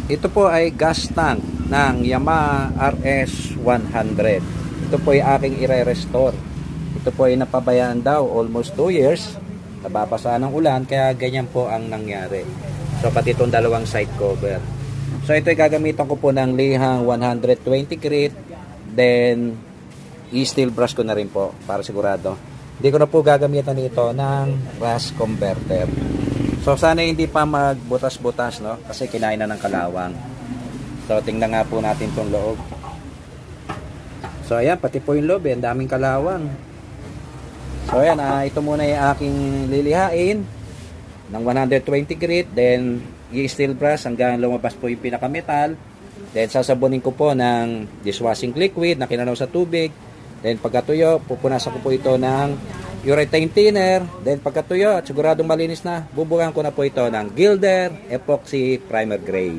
Ito po ay gas tank ng Yamaha RS100. Ito po ay aking ire-restore. Ito po ay napabayaan daw almost 2 years. Nababasa ng ulan kaya ganyan po ang nangyari. So pati itong dalawang side cover. So ito ay gagamitan ko po ng lihang 120 grit. Then i-steel brush ko na rin po para sigurado. Hindi ko na po gagamitan ito ng rust converter. So sana hindi pa magbutas-butas, no? Kasi kinain na ng kalawang. So tingnan nga po natin tong loob. So ayan, pati po yung loob, ang daming kalawang. So ayan, ito muna yung aking lilihain ng 120 grit, then i-steel brush hanggang lumabas po yung pinaka-metal. Then sasabunin ko po ng dishwashing liquid na kinanaw sa tubig. Then pagkatuyo, pupunasan ko po ito ng urethane thinner. Then pagkatuyo at siguradong malinis na, bubugan ko na po ito ng Gilder Epoxy Primer Gray.